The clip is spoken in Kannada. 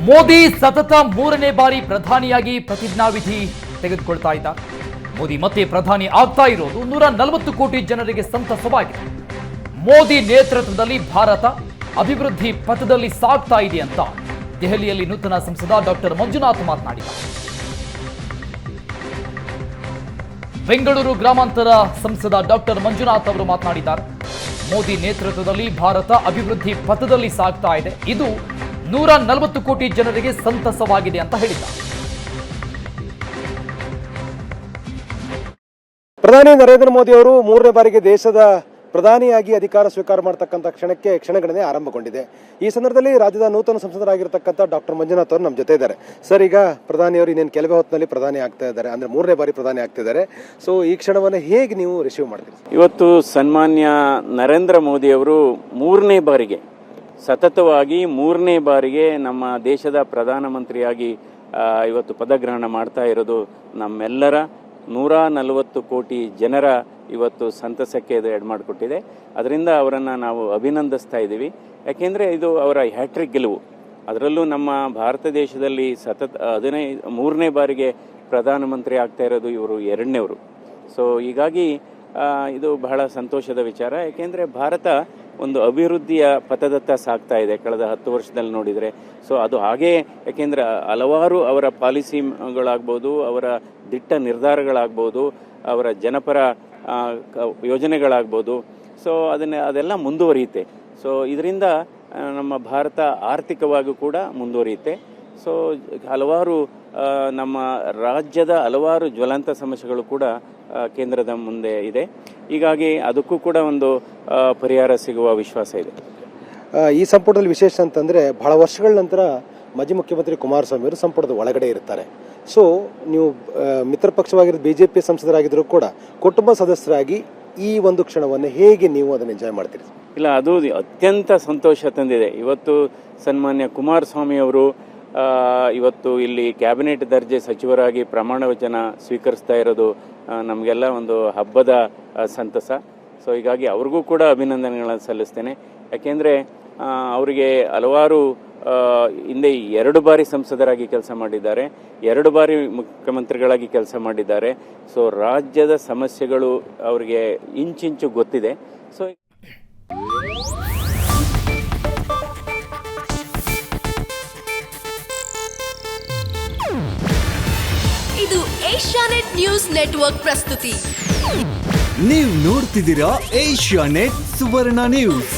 ಮೋದಿ ಸತತ 3ನೇ ಬಾರಿ ಪ್ರಧಾನಿಯಾಗಿ ಪ್ರತಿಜ್ಞಾವಿಧಿ ತೆಗೆದುಕೊಳ್ತಾ ಇದ್ದಾರೆ. ಮೋದಿ ಮತ್ತೆ ಪ್ರಧಾನಿ ಆಗ್ತಾ ಇರೋದು 140 ಕೋಟಿ ಜನರಿಗೆ ಸಂತಸವಾಗಿದೆ. ಮೋದಿ ನೇತೃತ್ವದಲ್ಲಿ ಭಾರತ ಅಭಿವೃದ್ಧಿ ಪಥದಲ್ಲಿ ಸಾಗ್ತಾ ಇದೆ ಅಂತ ದೆಹಲಿಯಲ್ಲಿ ನೂತನ ಸಂಸದ ಡಾಕ್ಟರ್ ಮಂಜುನಾಥ್ ಮಾತನಾಡಿದ್ದಾರೆ. ಬೆಂಗಳೂರು ಗ್ರಾಮಾಂತರ ಸಂಸದ ಡಾಕ್ಟರ್ ಮಂಜುನಾಥ್ ಅವರು ಮಾತನಾಡಿದ್ದಾರೆ. ಮೋದಿ ನೇತೃತ್ವದಲ್ಲಿ ಭಾರತ ಅಭಿವೃದ್ಧಿ ಪಥದಲ್ಲಿ ಸಾಗ್ತಾ ಇದೆ. ಇದು 140 ಕೋಟಿ ಜನರಿಗೆ ಸಂತಸವಾಗಿದೆ ಅಂತ ಹೇಳಿದ್ದಾರೆ. ಪ್ರಧಾನಿ ನರೇಂದ್ರ ಮೋದಿ ಅವರು 3ನೇ ಬಾರಿಗೆ ದೇಶದ ಪ್ರಧಾನಿಯಾಗಿ ಅಧಿಕಾರ ಸ್ವೀಕಾರ ಮಾಡತಕ್ಕಂಥ ಕ್ಷಣಗಣನೆ ಆರಂಭಗೊಂಡಿದೆ. ಈ ಸಂದರ್ಭದಲ್ಲಿ ರಾಜ್ಯದ ನೂತನ ಸಂಸದರಾಗಿರ್ತಕ್ಕಂಥ ಡಾಕ್ಟರ್ ಮಂಜುನಾಥ್ ಅವರು ನಮ್ಮ ಜೊತೆ ಇದ್ದಾರೆ. ಸರ್, ಈಗ ಪ್ರಧಾನಿಯವರು ಇನ್ನೇನು ಕೆಲವೇ ಹೊತ್ತಿನಲ್ಲಿ ಪ್ರಧಾನಿ ಆಗ್ತಾ ಇದ್ದಾರೆ, ಅಂದ್ರೆ 3ನೇ ಬಾರಿ ಪ್ರಧಾನಿ ಆಗ್ತಿದ್ದಾರೆ. ಸೊ ಈ ಕ್ಷಣವನ್ನು ಹೇಗೆ ನೀವು ರಿಸೀವ್ ಮಾಡ್ತೀರಿ? ಇವತ್ತು ಸನ್ಮಾನ್ಯ ನರೇಂದ್ರ ಮೋದಿ ಅವರು 3ನೇ ಬಾರಿಗೆ ಸತತವಾಗಿ 3ನೇ ಬಾರಿಗೆ ನಮ್ಮ ದೇಶದ ಪ್ರಧಾನಮಂತ್ರಿಯಾಗಿ ಇವತ್ತು ಪದಗ್ರಹಣ ಮಾಡ್ತಾ ಇರೋದು ನಮ್ಮೆಲ್ಲರ 140 ಕೋಟಿ ಜನರ ಇವತ್ತು ಸಂತಸಕ್ಕೆ ಇದು ಎಡ್ ಮಾಡಿಕೊಟ್ಟಿದೆ. ಅದರಿಂದ ಅವರನ್ನು ನಾವು ಅಭಿನಂದಿಸ್ತಾ ಇದ್ದೀವಿ. ಯಾಕೆಂದರೆ ಇದು ಅವರ ಹ್ಯಾಟ್ರಿಕ್ ಗೆಲುವು. ಅದರಲ್ಲೂ ನಮ್ಮ ಭಾರತ ದೇಶದಲ್ಲಿ ಸತತ 3ನೇ ಬಾರಿಗೆ ಪ್ರಧಾನಮಂತ್ರಿ ಆಗ್ತಾ ಇರೋದು ಇವರು 2ನೇವರು. ಸೊ ಹೀಗಾಗಿ ಇದು ಬಹಳ ಸಂತೋಷದ ವಿಚಾರ. ಯಾಕೆಂದರೆ ಭಾರತ ಒಂದು ಅಭಿವೃದ್ಧಿಯ ಪಥದತ್ತ ಸಾಗ್ತಾ ಇದೆ ಕಳೆದ 10 ವರ್ಷದಲ್ಲಿ ನೋಡಿದರೆ. ಸೊ ಅದು ಹಾಗೇ, ಯಾಕೆಂದರೆ ಹಲವಾರು ಅವರ ಪಾಲಿಸಿಗಳಾಗ್ಬೋದು, ಅವರ ದಿಟ್ಟ ನಿರ್ಧಾರಗಳಾಗ್ಬೋದು, ಅವರ ಜನಪರ ಯೋಜನೆಗಳಾಗ್ಬೋದು. ಸೊ ಅದೆಲ್ಲ ಮುಂದುವರಿಯುತ್ತೆ. ಸೊ ಇದರಿಂದ ನಮ್ಮ ಭಾರತ ಆರ್ಥಿಕವಾಗಿ ಕೂಡ ಮುಂದುವರಿಯುತ್ತೆ. ಸೊ ಹಲವಾರು ನಮ್ಮ ರಾಜ್ಯದ ಹಲವಾರು ಜ್ವಲಂತ ಸಮಸ್ಯೆಗಳು ಕೂಡ ಕೇಂದ್ರದ ಮುಂದೆ ಇದೆ. ಹೀಗಾಗಿ ಅದಕ್ಕೂ ಕೂಡ ಒಂದು ಪರಿಹಾರ ಸಿಗುವ ವಿಶ್ವಾಸ ಇದೆ. ಈ ಸಂಪುಟದಲ್ಲಿ ವಿಶೇಷ ಅಂತಂದರೆ ಬಹಳ ವರ್ಷಗಳ ನಂತರ ಮಾಜಿ ಮುಖ್ಯಮಂತ್ರಿ ಕುಮಾರಸ್ವಾಮಿ ಅವರು ಸಂಪುಟದ ಒಳಗಡೆ ಇರ್ತಾರೆ. ಸೊ ನೀವು ಮಿತ್ರ ಪಕ್ಷವಾಗಿರೋ ಬಿಜೆಪಿ ಸಂಸದರಾಗಿದ್ದರೂ ಕೂಡ ಕುಟುಂಬ ಸದಸ್ಯರಾಗಿ ಈ ಒಂದು ಕ್ಷಣವನ್ನು ಹೇಗೆ ನೀವು ಅದನ್ನು ಎಂಜಾಯ್ ಮಾಡ್ತೀರಿ? ಇಲ್ಲ, ಅದು ಅತ್ಯಂತ ಸಂತೋಷ ತಂದಿದೆ. ಇವತ್ತು ಸನ್ಮಾನ್ಯ ಕುಮಾರಸ್ವಾಮಿ ಅವರು ಇವತ್ತು ಇಲ್ಲಿ ಕ್ಯಾಬಿನೆಟ್ ದರ್ಜೆ ಸಚಿವರಾಗಿ ಪ್ರಮಾಣ ವಚನ ಸ್ವೀಕರಿಸ್ತಾ ಇರೋದು ನಮಗೆಲ್ಲ ಒಂದು ಹಬ್ಬದ ಸಂತಸ. ಸೊ ಹೀಗಾಗಿ ಅವ್ರಿಗೂ ಕೂಡ ಅಭಿನಂದನೆಗಳನ್ನು ಸಲ್ಲಿಸ್ತೇನೆ. ಯಾಕೆಂದರೆ ಅವರಿಗೆ ಹಲವಾರು ಹಿಂದೆ 2 ಬಾರಿ ಸಂಸದರಾಗಿ ಕೆಲಸ ಮಾಡಿದ್ದಾರೆ, 2 ಬಾರಿ ಮುಖ್ಯಮಂತ್ರಿಗಳಾಗಿ ಕೆಲಸ ಮಾಡಿದ್ದಾರೆ. ಸೊ ರಾಜ್ಯದ ಸಮಸ್ಯೆಗಳು ಅವರಿಗೆ ಇಂಚಿಂಚು ಗೊತ್ತಿದೆ. ಸೊ ಇದು ಏಷ್ಯಾನೆಟ್ ನ್ಯೂಸ್ ನೆಟ್ವರ್ಕ್ ಪ್ರಸ್ತುತಿ. ನೀವು ನೋಡ್ತಿದ್ದೀರಾ ಏಷ್ಯಾನೆಟ್ ಸುವರ್ಣ ನ್ಯೂಸ್.